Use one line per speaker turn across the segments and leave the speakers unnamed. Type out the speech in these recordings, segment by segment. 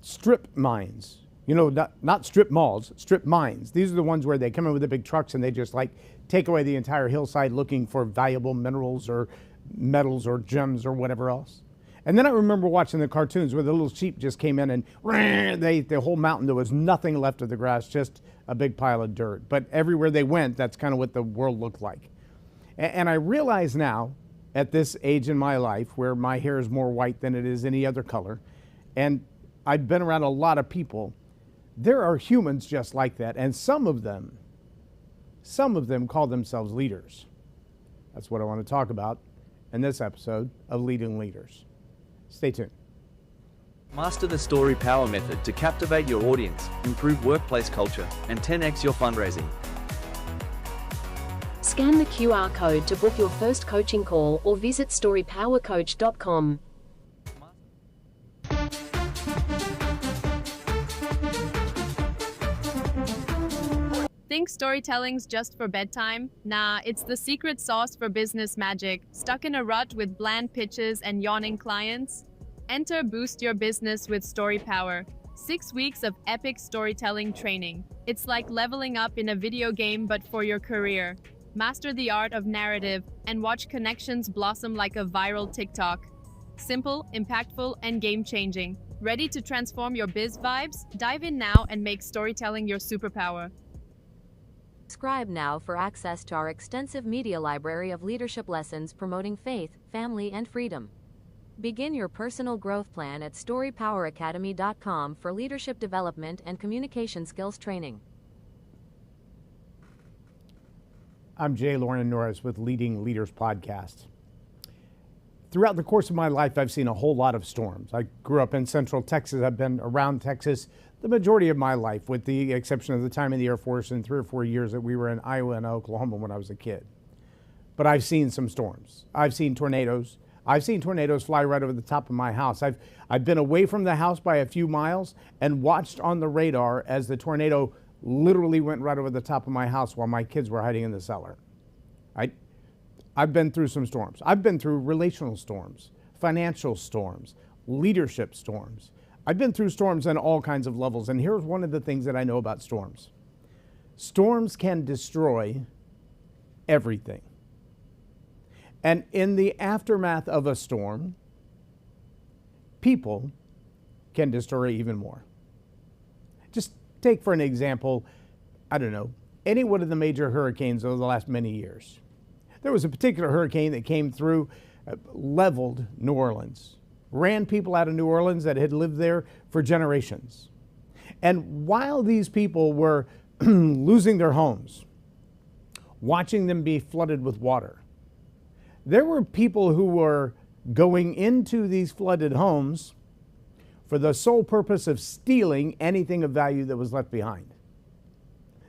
strip mines. Not strip malls, strip mines. These are the ones where they come in with the big trucks and they just like take away the entire hillside looking for valuable minerals or metals or gems or whatever else. And then I remember watching the cartoons where the little sheep just came in and they ate the whole mountain. There was nothing left of the grass, just a big pile of dirt. But everywhere they went, that's kind of what the world looked like. And I realize now, at this age in my life, where my hair is more white than it is any other color, and I've been around a lot of people, there are humans just like that, and some of them call themselves leaders. That's what I want to talk about in this episode of Leading Leaders. Stay tuned.
Master the Story Power method to captivate your audience, improve workplace culture, and 10x your fundraising.
Scan the QR code to book your first coaching call or visit storypowercoach.com.
Think storytelling's just for bedtime? Nah, it's the secret sauce for business magic. Stuck in a rut with bland pitches and yawning clients? Enter Boost Your Business with Story Power. 6 weeks of epic storytelling training. It's like leveling up in a video game but for your career. Master the art of narrative and watch connections blossom like a viral TikTok. Simple, impactful, and game-changing. Ready to transform your biz vibes? Dive in now and make storytelling your superpower.
Subscribe now for access to our extensive media library of leadership lessons promoting faith, family, and freedom. Begin your personal growth plan at StoryPowerAcademy.com for leadership development and communication skills training.
I'm Loren Norris with Leading Leaders Podcast. Throughout the course of my life, I've seen a whole lot of storms. I grew up in Central Texas. I've been around Texas the majority of my life, with the exception of the time in the Air Force and 3 or 4 years that we were in Iowa and Oklahoma when I was a kid. But I've seen some storms. I've seen tornadoes. I've seen tornadoes fly right over the top of my house. I've been away from the house by a few miles and watched on the radar as the tornado literally went right over the top of my house while my kids were hiding in the cellar. I've been through some storms. I've been through relational storms, financial storms, leadership storms. I've been through storms on all kinds of levels, and here's one of the things that I know about storms. Storms can destroy everything. And in the aftermath of a storm, people can destroy even more. Just take for an example, any one of the major hurricanes over the last many years. There was a particular hurricane that came through, leveled New Orleans, ran people out of New Orleans that had lived there for generations. And while these people were losing their homes, watching them be flooded with water, there were people who were going into these flooded homes for the sole purpose of stealing anything of value that was left behind.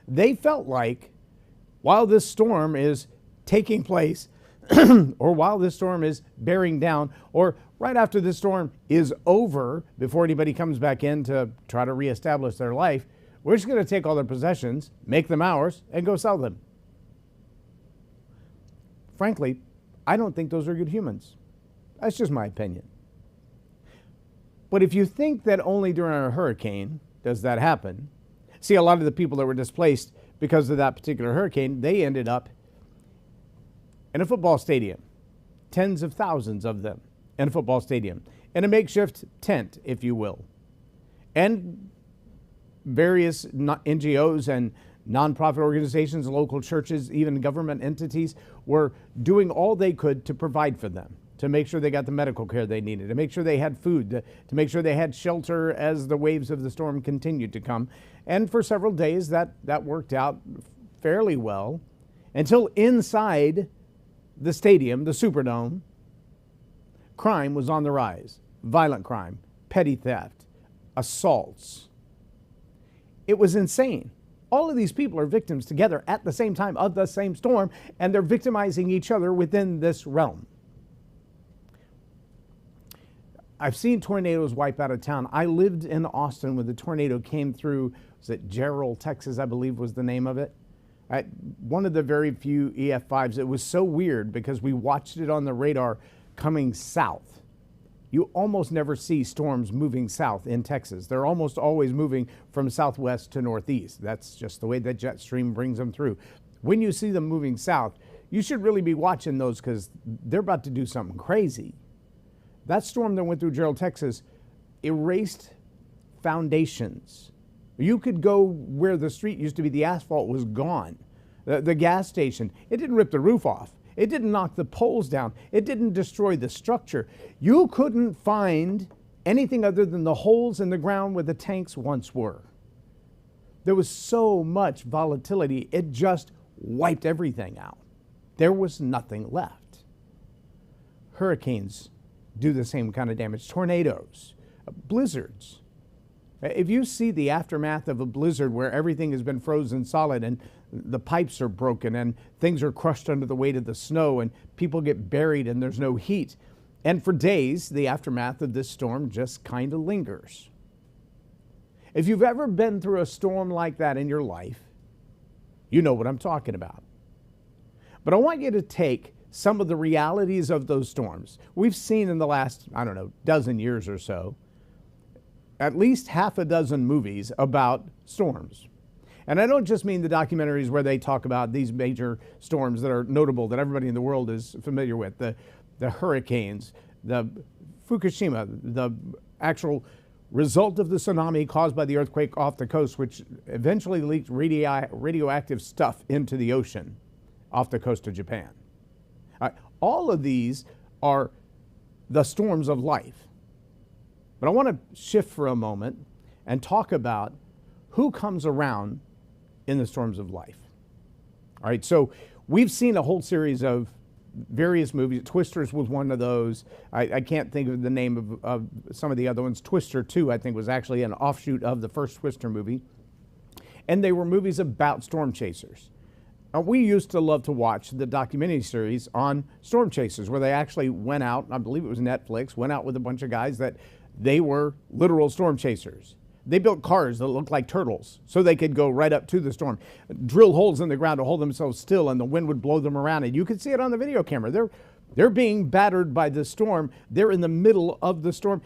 They felt like while this storm is taking place, or while this storm is bearing down, or right after this storm is over, before anybody comes back in to try to reestablish their life, we're just going to take all their possessions, make them ours, and go sell them. Frankly, I don't think those are good humans. That's just my opinion. But if you think that only during a hurricane does that happen, see, a lot of the people that were displaced because of that particular hurricane, they ended up in a football stadium, tens of thousands of them in a football stadium, in a makeshift tent, if you will. And various NGOs and nonprofit organizations, local churches, even government entities were doing all they could to provide for them, to make sure they got the medical care they needed, to make sure they had food, to make sure they had shelter as the waves of the storm continued to come. And for several days, that worked out fairly well, until inside the stadium, the Superdome, crime was on the rise. Violent crime, petty theft, assaults. It was insane. All of these people are victims together at the same time of the same storm, and they're victimizing each other within this realm. I've seen tornadoes wipe out a town. I lived in Austin when the tornado came through. Was it Gerald, Texas, I believe was the name of it. One of the very few EF5s. It was so weird because we watched it on the radar coming south. you almost never see storms moving south in Texas. They're almost always moving from southwest to northeast. That's just the way that jet stream brings them through. When you see them moving south, you should really be watching those because they're about to do something crazy. That storm that went through Gerald, Texas, erased foundations. You could go where the street used to be, the asphalt was gone. The gas station, it didn't rip the roof off. It didn't knock the poles down. It didn't destroy the structure. You couldn't find anything other than the holes in the ground where the tanks once were. There was so much volatility, it just wiped everything out. There was nothing left. Hurricanes do the same kind of damage. Tornadoes, blizzards. If you see the aftermath of a blizzard where everything has been frozen solid and the pipes are broken and things are crushed under the weight of the snow and people get buried and there's no heat, and for days the aftermath of this storm just kind of lingers. If you've ever been through a storm like that in your life, you know what I'm talking about. But I want you to take some of the realities of those storms. We've seen in the last, dozen years or so, at least half a dozen movies about storms. And I don't just mean the documentaries where they talk about these major storms that are notable, that everybody in the world is familiar with, the hurricanes, the Fukushima, the actual result of the tsunami caused by the earthquake off the coast, which eventually leaked radioactive stuff into the ocean off the coast of Japan. All of these are the storms of life. But I want to shift for a moment and talk about who comes around in the storms of life. All right, so we've seen a whole series of various movies. Twisters was one of those. I can't think of the name of some of the other ones. Twister 2, I think, was actually an offshoot of the first Twister movie. And they were movies about storm chasers. We used to love to watch the documentary series on storm chasers where they actually went out, I believe it was Netflix, went out with a bunch of guys that they were literal storm chasers. They built cars that looked like turtles so they could go right up to the storm, drill holes in the ground to hold themselves still, and the wind would blow them around. And you could see it on the video camera. They're being battered by the storm. They're in the middle of the storm.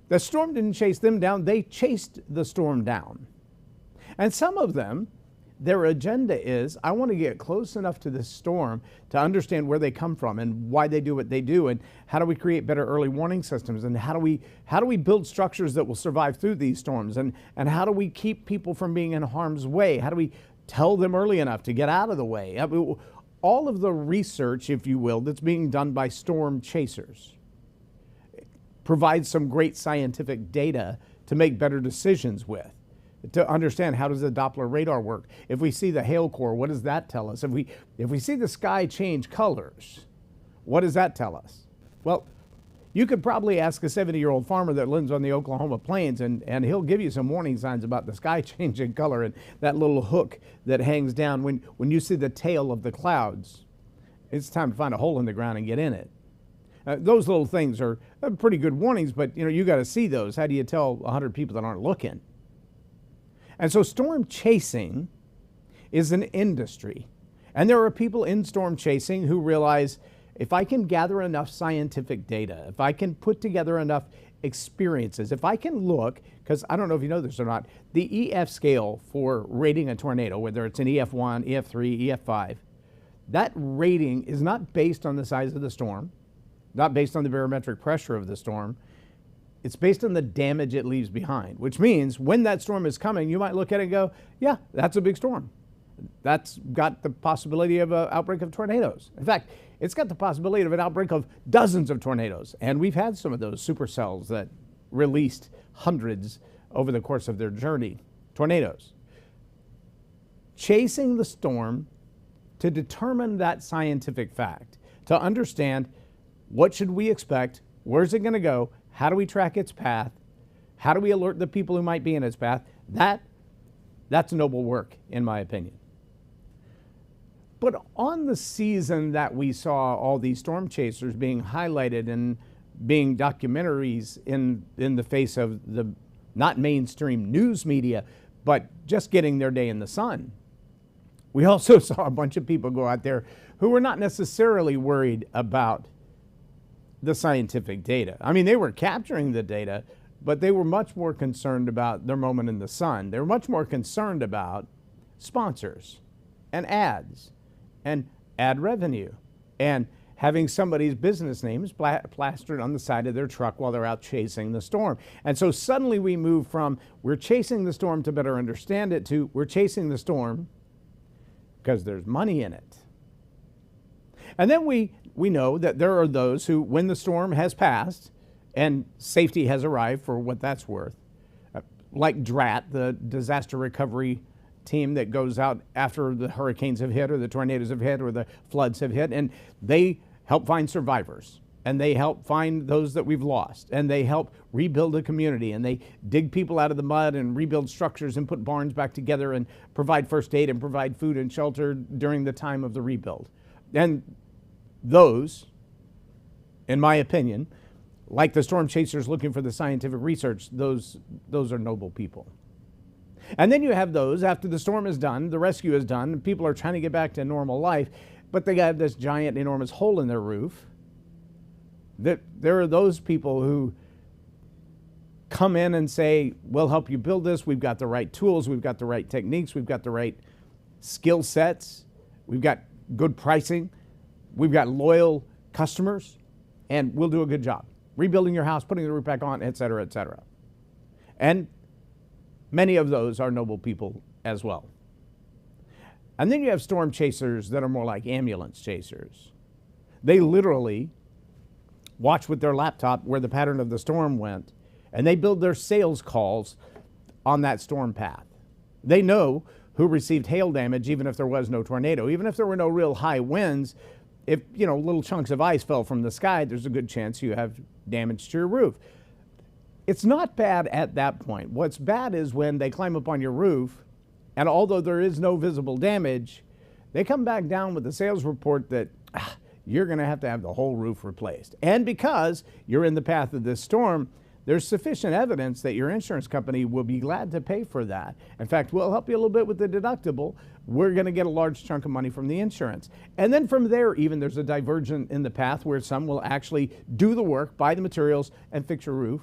The storm didn't chase them down. They chased the storm down. And some of them, their agenda is, I want to get close enough to this storm to understand where they come from and why they do what they do, and how do we create better early warning systems, and how do we build structures that will survive through these storms, and how do we keep people from being in harm's way? How do we tell them early enough to get out of the way? All of the research, if you will, that's being done by storm chasers provides some great scientific data to make better decisions with. To understand, how does the Doppler radar work? If we see the hail core, what does that tell us? If we see the sky change colors, what does that tell us? Well, you could probably ask a 70-year-old farmer that lives on the Oklahoma plains, and he'll give you some warning signs about the sky changing color and that little hook that hangs down. When you see the tail of the clouds, it's time to find a hole in the ground and get in it. Those little things are pretty good warnings, but you got to see those. How do you tell 100 people that aren't looking? And so storm chasing is an industry. And there are people in storm chasing who realize, if I can gather enough scientific data, if I can put together enough experiences, if I can look, because I don't know if you know this or not, the EF scale for rating a tornado, whether it's an EF1, EF3, EF5, that rating is not based on the size of the storm, not based on the barometric pressure of the storm. It's based on the damage it leaves behind, which means when that storm is coming, you might look at it and go, yeah, that's a big storm. That's got the possibility of an outbreak of tornadoes. In fact, it's got the possibility of an outbreak of dozens of tornadoes. And we've had some of those supercells that released hundreds over the course of their journey, tornadoes. Chasing the storm to determine that scientific fact, to understand what should we expect, where's it going to go, how do we track its path, how do we alert the people who might be in its path, that's noble work, in my opinion. But on the season that we saw all these storm chasers being highlighted and being documentaries in the face of the not mainstream news media, but just getting their day in the sun, we also saw a bunch of people go out there who were not necessarily worried about the scientific data. I mean, they were capturing the data, but they were much more concerned about their moment in the sun. They were much more concerned about sponsors and ads and ad revenue and having somebody's business names plastered on the side of their truck while they're out chasing the storm. And so suddenly we move from we're chasing the storm to better understand it to we're chasing the storm because there's money in it. And then we know that there are those who, when the storm has passed and safety has arrived for what that's worth, like DRAT, the disaster recovery team that goes out after the hurricanes have hit or the tornadoes have hit or the floods have hit, and they help find survivors, and they help find those that we've lost, and they help rebuild a community, and they dig people out of the mud and rebuild structures and put barns back together and provide first aid and provide food and shelter during the time of the rebuild. And those, in my opinion, like the storm chasers looking for the scientific research, those are noble people. And then you have those, after the storm is done, the rescue is done, people are trying to get back to normal life, but they got this giant, enormous hole in their roof. That there are those people who come in and say, we'll help you build this, we've got the right tools, we've got the right techniques, we've got the right skill sets, we've got good pricing, we've got loyal customers, and we'll do a good job rebuilding your house, putting the roof back on, et cetera, et cetera. And many of those are noble people as well. And then you have storm chasers that are more like ambulance chasers. They literally watch with their laptop where the pattern of the storm went, and they build their sales calls on that storm path. They know who received hail damage even if there was no tornado, even if there were no real high winds. If, little chunks of ice fell from the sky, there's a good chance you have damage to your roof. It's not bad at that point. What's bad is when they climb up on your roof, and although there is no visible damage, they come back down with a sales report that you're going to have the whole roof replaced. And because you're in the path of this storm, there's sufficient evidence that your insurance company will be glad to pay for that. In fact, we'll help you a little bit with the deductible. We're going to get a large chunk of money from the insurance. And then from there, even there's a divergent in the path where some will actually do the work, buy the materials, and fix your roof,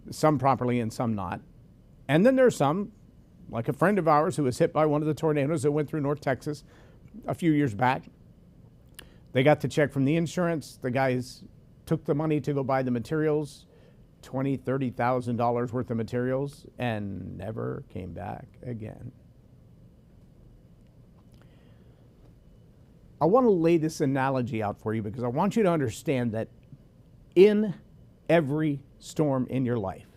some properly and some not. And then there's some, like a friend of ours who was hit by one of the tornadoes that went through North Texas a few years back. They got the check from the insurance. The guys took the money to go buy the materials, $20,000, $30,000 worth of materials, and never came back again. I want to lay this analogy out for you because I want you to understand that in every storm in your life,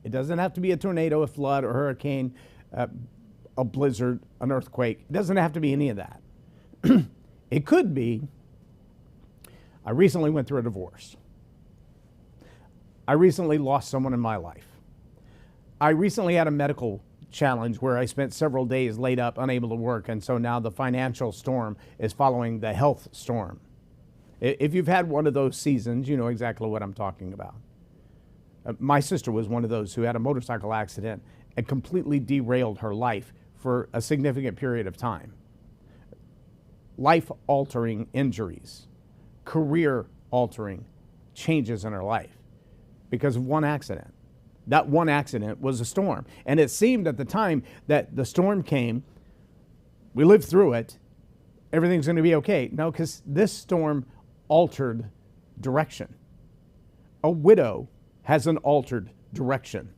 it doesn't have to be a tornado, a flood, or hurricane, a blizzard, an earthquake. It doesn't have to be any of that. It could be, I recently went through a divorce. I recently lost someone in my life. I recently had a medical challenge where I spent several days laid up, unable to work, and so now the financial storm is following the health storm. If you've had one of those seasons, you know exactly what I'm talking about. My sister was one of those who had a motorcycle accident and completely derailed her life for a significant period of time. Life-altering injuries, career-altering changes in her life because of one accident. That one accident was a storm. And it seemed at the time that the storm came, we lived through it, everything's going to be okay. No, because this storm altered direction. A widow has an altered direction.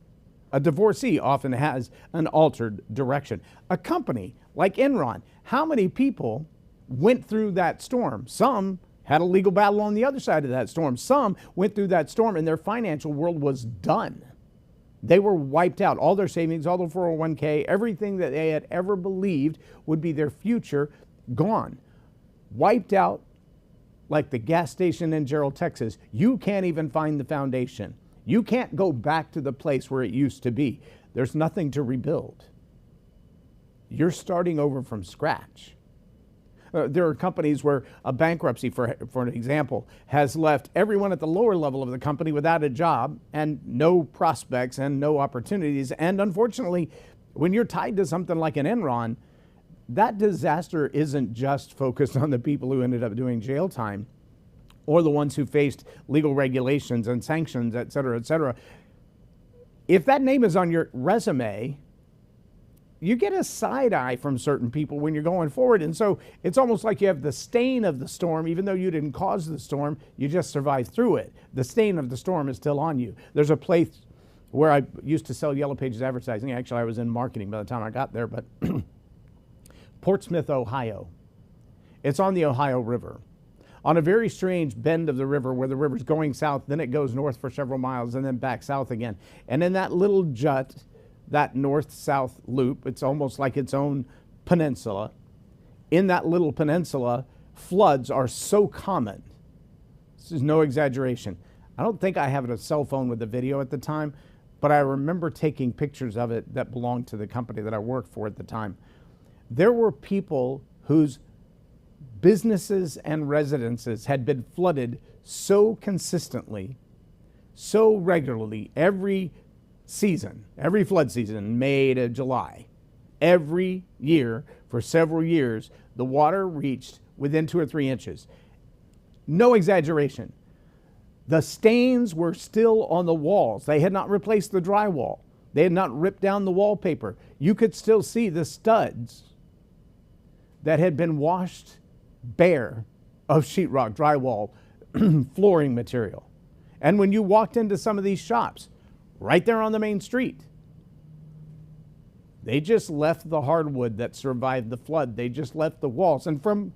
A divorcee often has an altered direction. A company like Enron, how many people went through that storm? Some had a legal battle on the other side of that storm. Some went through that storm and their financial world was done. They were wiped out. All their savings, all their 401k, everything that they had ever believed would be their future, gone. Wiped out like the gas station in Gerald, Texas. You can't even find the foundation. You can't go back to the place where it used to be. There's nothing to rebuild. You're starting over from scratch. There are companies where a bankruptcy, for an example, has left everyone at the lower level of the company without a job and no prospects and no opportunities. And unfortunately, when you're tied to something like an Enron, that disaster isn't just focused on the people who ended up doing jail time. or the ones who faced legal regulations and sanctions, et cetera, et cetera. If that name is on your resume, you get a side eye from certain people when you're going forward. And so it's almost like you have the stain of the storm, even though you didn't cause the storm, you just survived through it. The stain of the storm is still on you. There's a place where I used to sell Yellow Pages advertising. Actually, I was in marketing by the time I got there, but Portsmouth, Ohio. It's on the Ohio River, on a very strange bend of the river where the river's going south, then it goes north for several miles, and then back south again. And in that little jut, that north-south loop, it's almost like its own peninsula. In that little peninsula, floods are so common. This is no exaggeration. I don't think I have a cell phone with the video at the time, but I remember taking pictures of it that belonged to the company that I worked for at the time. There were people whose businesses and residences had been flooded so consistently, so regularly, every season, every flood season, May to July, every year for several years, the water reached within 2 or 3 inches. No exaggeration. The stains were still on the walls. They had not replaced the drywall. They had not ripped down the wallpaper. You could still see the studs that had been washed bare of sheetrock, drywall, flooring material. And when you walked into some of these shops, right there on the main street, they just left the hardwood that survived the flood. They just left the walls. And from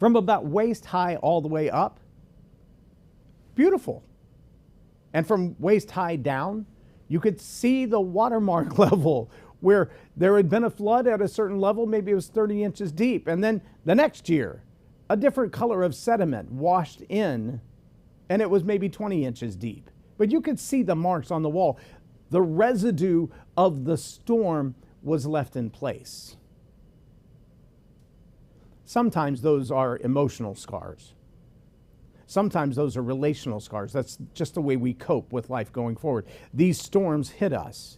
about waist high all the way up, beautiful. And from waist high down, you could see the watermark level where there had been a flood at a certain level, maybe it was 30 inches deep. And then the next year, a different color of sediment washed in, and it was maybe 20 inches deep. But you could see the marks on the wall. The residue of the storm was left in place. Sometimes those are emotional scars. Sometimes those are relational scars. That's just the way we cope with life going forward. These storms hit us.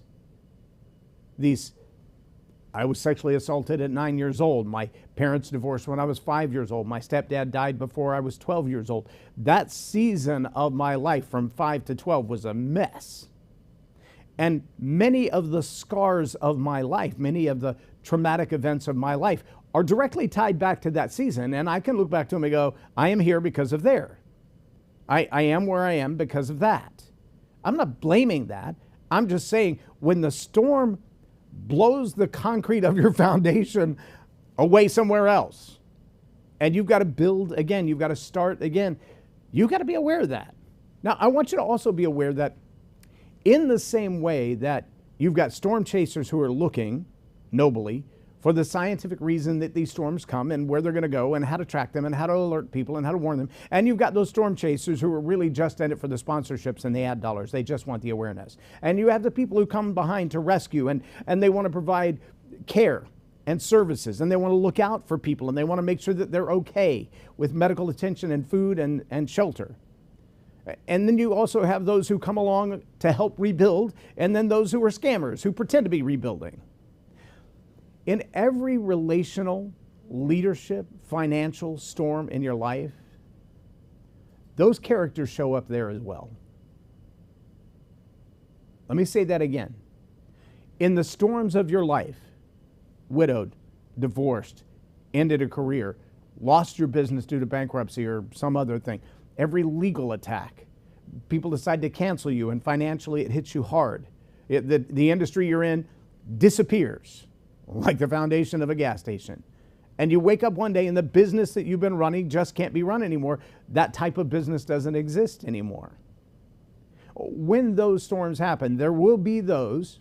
I was sexually assaulted at 9 years old. My parents divorced when I was 5 years old. My stepdad died before I was 12 years old. That season of my life from 5 to 12 was a mess. And many of the scars of my life, many of the traumatic events of my life are directly tied back to that season. And I can look back to them and go, I am here because of there. I am where I am because of that. I'm not blaming that. I'm just saying when the storm blows the concrete of your foundation away somewhere else, and you've got to build again, you've got to start again, you've got to be aware of that. Now, I want you to also be aware that in the same way that you've got storm chasers who are looking nobly for the scientific reason that these storms come and where they're going to go and how to track them and how to alert people and how to warn them. And you've got those storm chasers who are really just in it for the sponsorships and the ad dollars. They just want the awareness. And you have the people who come behind to rescue and they want to provide care and services, and they want to look out for people, and they want to make sure that they're okay with medical attention and food and shelter. And then you also have those who come along to help rebuild, and then those who are scammers who pretend to be rebuilding. In every relational, leadership, financial storm in your life, those characters show up there as well. Let me say that again. In the storms of your life, widowed, divorced, ended a career, lost your business due to bankruptcy or some other thing, every legal attack, people decide to cancel you and financially it hits you hard. The industry you're in disappears like the foundation of a gas station. And you wake up one day and the business that you've been running just can't be run anymore. That type of business doesn't exist anymore. When those storms happen, there will be those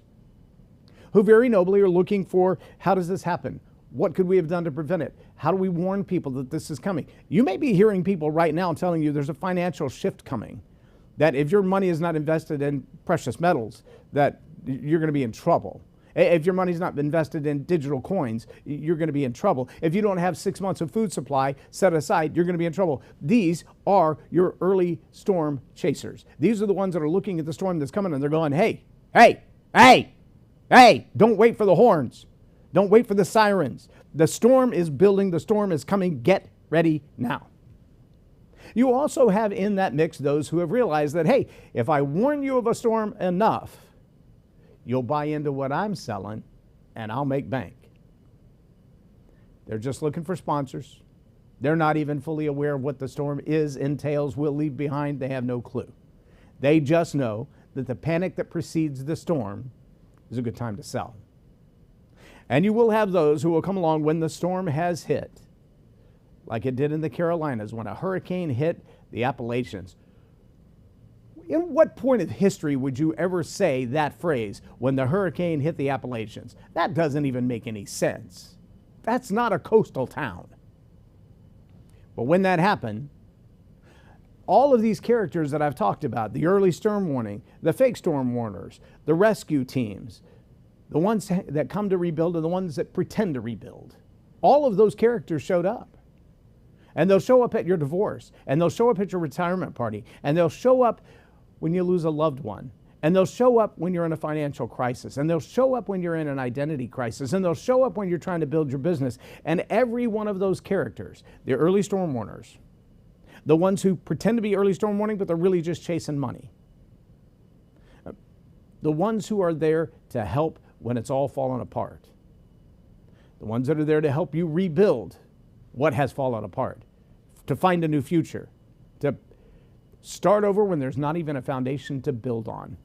who very nobly are looking for, how does this happen? What could we have done to prevent it? How do we warn people that this is coming? You may be hearing people right now telling you there's a financial shift coming, that if your money is not invested in precious metals, that you're going to be in trouble. If your money's not invested in digital coins, you're going to be in trouble. If you don't have 6 months of food supply set aside, you're going to be in trouble. These are your early storm chasers. These are the ones that are looking at the storm that's coming and they're going, hey, don't wait for the horns. Don't wait for the sirens. The storm is building. The storm is coming. Get ready now. You also have in that mix those who have realized that, hey, if I warn you of a storm enough, you'll buy into what I'm selling and I'll make bank. They're just looking for sponsors. They're not even fully aware of what the storm is, entails, will leave behind. They have no clue. They just know that the panic that precedes the storm is a good time to sell. And you will have those who will come along when the storm has hit, like it did in the Carolinas when a hurricane hit the Appalachians. In what point of history would you ever say that phrase, when the hurricane hit the Appalachians? That doesn't even make any sense. That's not a coastal town. But when that happened, all of these characters that I've talked about, the early storm warning, the fake storm warners, the rescue teams, the ones that come to rebuild and the ones that pretend to rebuild, all of those characters showed up. And they'll show up at your divorce, and they'll show up at your retirement party, and they'll show up when you lose a loved one, and they'll show up when you're in a financial crisis, and they'll show up when you're in an identity crisis, and they'll show up when you're trying to build your business. And every one of those characters, the early storm warners, the ones who pretend to be early storm warning, but they're really just chasing money, the ones who are there to help when it's all fallen apart, the ones that are there to help you rebuild what has fallen apart, to find a new future, to start over when there's not even a foundation to build on,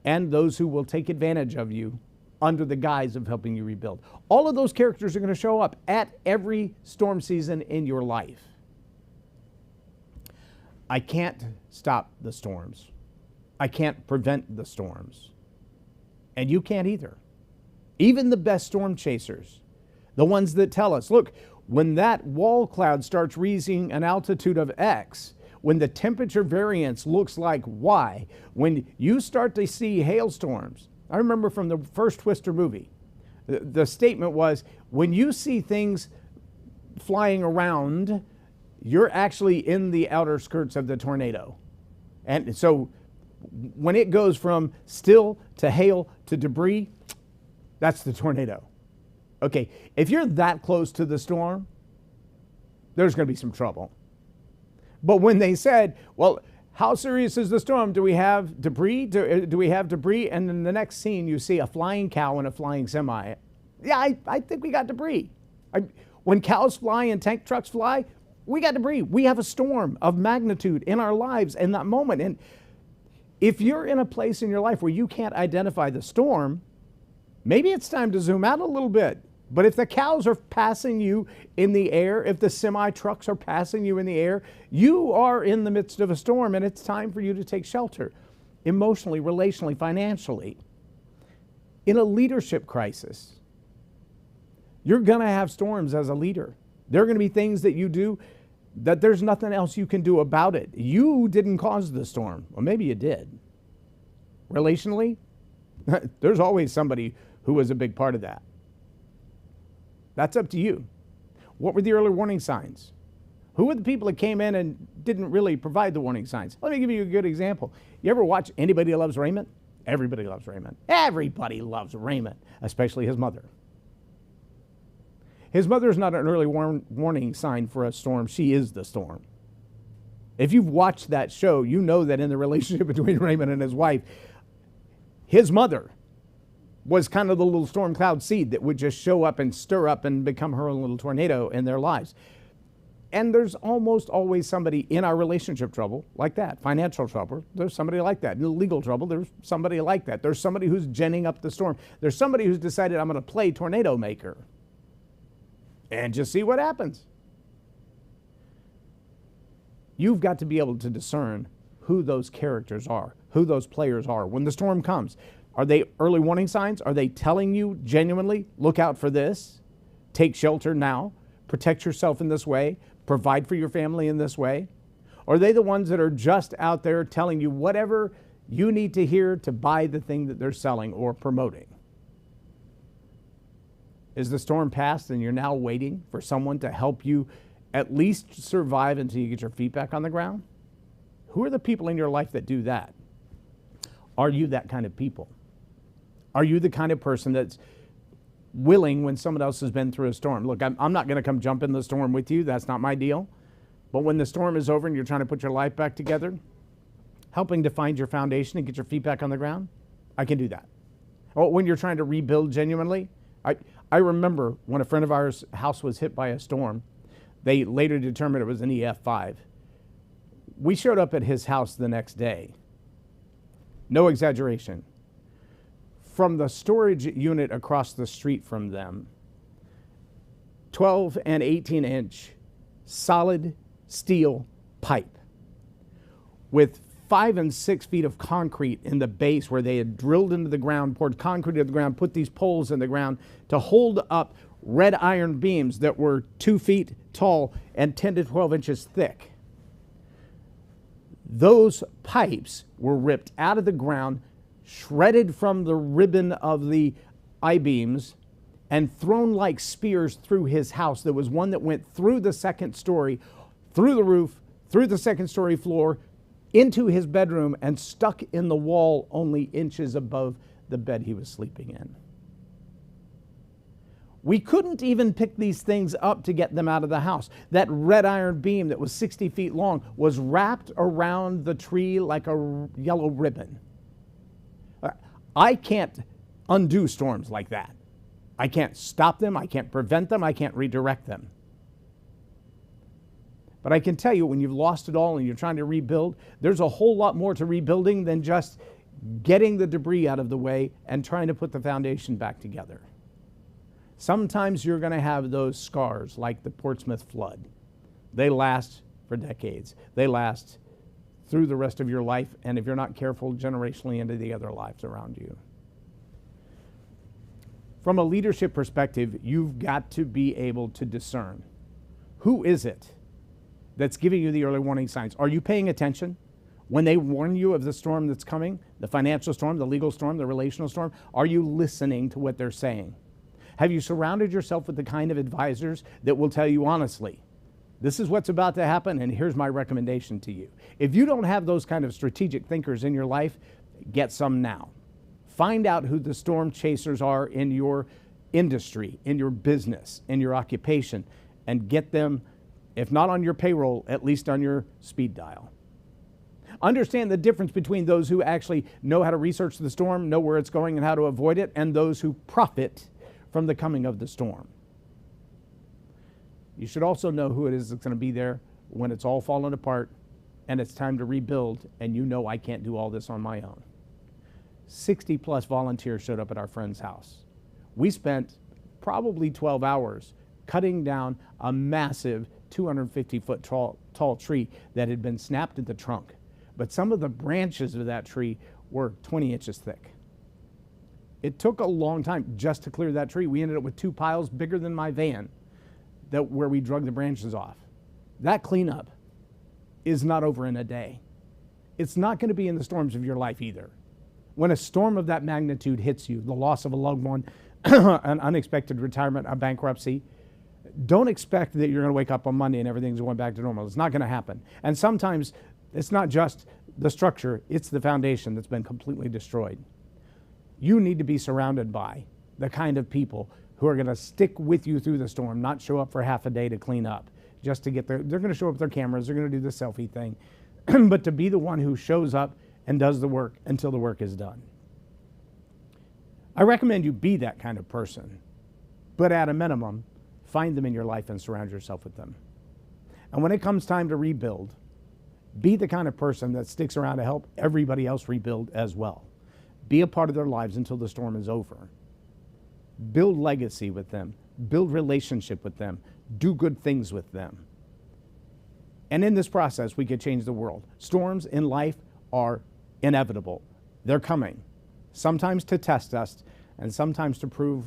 and those who will take advantage of you under the guise of helping you rebuild. All of those characters are going to show up at every storm season in your life. I can't stop the storms. I can't prevent the storms. And you can't either. Even the best storm chasers, the ones that tell us, look, when that wall cloud starts reaching an altitude of X, when the temperature variance looks like Y, when you start to see hailstorms. I remember from the first Twister movie, the statement was, when you see things flying around, you're actually in the outer skirts of the tornado. And so when it goes from still to hail to debris, that's the tornado. Okay, if you're that close to the storm, there's going to be some trouble. But when they said, well, how serious is the storm? Do we have debris? Do we have debris? And in the next scene, you see a flying cow and a flying semi. Yeah, I think we got debris. When cows fly and tank trucks fly, we got debris. We have a storm of magnitude in our lives in that moment. And if you're in a place in your life where you can't identify the storm, maybe it's time to zoom out a little bit. But if the cows are passing you in the air, if the semi-trucks are passing you in the air, you are in the midst of a storm, and it's time for you to take shelter emotionally, relationally, financially. In a leadership crisis, you're going to have storms as a leader. There are going to be things that you do that there's nothing else you can do about it. You didn't cause the storm. Well, maybe you did. Relationally, there's always somebody who was a big part of that. That's up to you. What were the early warning signs? Who were the people that came in and didn't really provide the warning signs? Let me give you a good example. You ever watch Anybody Loves Raymond? Everybody loves Raymond. Everybody loves Raymond, especially his mother. His mother is not an early warning sign for a storm. She is the storm. If you've watched that show, you know that in the relationship between Raymond and his wife, his mother was kind of the little storm cloud seed that would just show up and stir up and become her own little tornado in their lives. And there's almost always somebody in our relationship trouble like that. Financial trouble, there's somebody like that. In legal trouble, there's somebody like that. There's somebody who's ginning up the storm. There's somebody who's decided, I'm going to play tornado maker and just see what happens. You've got to be able to discern who those characters are, who those players are. When the storm comes, are they early warning signs? Are they telling you genuinely, look out for this, take shelter now, protect yourself in this way, provide for your family in this way? Or are they the ones that are just out there telling you whatever you need to hear to buy the thing that they're selling or promoting? Is the storm past and you're now waiting for someone to help you at least survive until you get your feet back on the ground? Who are the people in your life that do that? Are you that kind of people? Are you the kind of person that's willing when someone else has been through a storm. Look, I'm not going to come jump in the storm with you. That's not my deal. But when the storm is over and you're trying to put your life back together, helping to find your foundation and get your feet back on the ground, I can do that. Or when you're trying to rebuild genuinely, I remember when a friend of ours' house was hit by a storm. They later determined it was an EF5. We showed up at his house the next day. No exaggeration. From the storage unit across the street from them, 12 and 18-inch solid steel pipe with 5 and 6 feet of concrete in the base where they had drilled into the ground, poured concrete into the ground, put these poles in the ground to hold up red iron beams that were 2 feet tall and 10 to 12 inches thick. Those pipes were ripped out of the ground, shredded from the ribbon of the I-beams, and thrown like spears through his house. There was one that went through the second story, through the roof, through the second story floor, into his bedroom, and stuck in the wall only inches above the bed he was sleeping in. We couldn't even pick these things up to get them out of the house. That red iron beam that was 60 feet long was wrapped around the tree like a yellow ribbon. I can't undo storms like that. I can't stop them, I can't prevent them, I can't redirect them. But I can tell you, when you've lost it all and you're trying to rebuild, there's a whole lot more to rebuilding than just getting the debris out of the way and trying to put the foundation back together. Sometimes you're going to have those scars like the Portsmouth flood. They last for decades. They last through the rest of your life, and if you're not careful, generationally into the other lives around you. From a leadership perspective, you've got to be able to discern. Who is it that's giving you the early warning signs? Are you paying attention? When they warn you of the storm that's coming, the financial storm, the legal storm, the relational storm, are you listening to what they're saying? Have you surrounded yourself with the kind of advisors that will tell you honestly, this is what's about to happen, and here's my recommendation to you? If you don't have those kind of strategic thinkers in your life, get some now. Find out who the storm chasers are in your industry, in your business, in your occupation, and get them, if not on your payroll, at least on your speed dial. Understand the difference between those who actually know how to research the storm, know where it's going and how to avoid it, and those who profit from the coming of the storm. You should also know who it is that's going to be there when it's all fallen apart and it's time to rebuild, and you know I can't do all this on my own. 60 plus volunteers showed up at our friend's house. We spent probably 12 hours cutting down a massive 250-foot tall tree that had been snapped at the trunk. But some of the branches of that tree were 20 inches thick. It took a long time just to clear that tree. We ended up with 2 piles bigger than my van where we drug the branches off. That cleanup is not over in a day. It's not going to be in the storms of your life either. When a storm of that magnitude hits you, the loss of a loved one, an unexpected retirement, a bankruptcy, don't expect that you're going to wake up on Monday and everything's going back to normal. It's not going to happen. And sometimes it's not just the structure, it's the foundation that's been completely destroyed. You need to be surrounded by the kind of people who are going to stick with you through the storm, not show up for half a day to clean up, just to get there. They're going to show up with their cameras, they're going to do the selfie thing, but to be the one who shows up and does the work until the work is done. I recommend you be that kind of person, but at a minimum, find them in your life and surround yourself with them. And when it comes time to rebuild, be the kind of person that sticks around to help everybody else rebuild as well. Be a part of their lives until the storm is over. Build legacy with them. Build relationship with them. Do good things with them. And in this process, we could change the world. Storms in life are inevitable. They're coming. Sometimes to test us, and sometimes to prove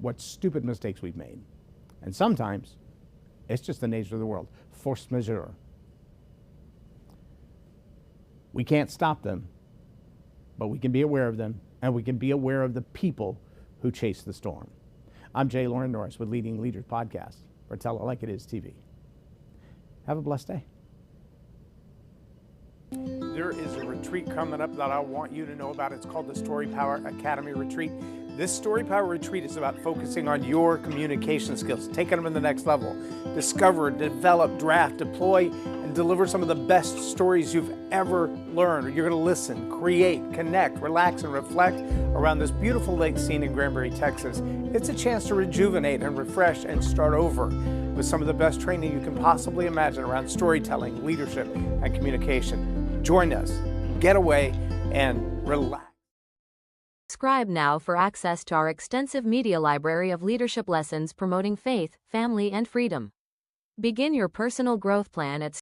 what stupid mistakes we've made. And sometimes it's just the nature of the world. Force majeure. We can't stop them, but we can be aware of them, and we can be aware of the people who chase the storm. I'm Loren Norris with Leading Leaders Podcast for Tell It Like It Is TV. Have a blessed day. There is a retreat coming up that I want you to know about. It's called the Story Power Academy Retreat. This Story Power Retreat is about focusing on your communication skills, taking them to the next level. Discover, develop, draft, deploy, and deliver some of the best stories you've ever learned. You're going to listen, create, connect, relax, and reflect around this beautiful lake scene in Granbury, Texas. It's a chance to rejuvenate and refresh and start over with some of the best training you can possibly imagine around storytelling, leadership, and communication. Join us, get away, and relax.
Subscribe now for access to our extensive media library of leadership lessons promoting faith, family, and freedom. Begin your personal growth plan at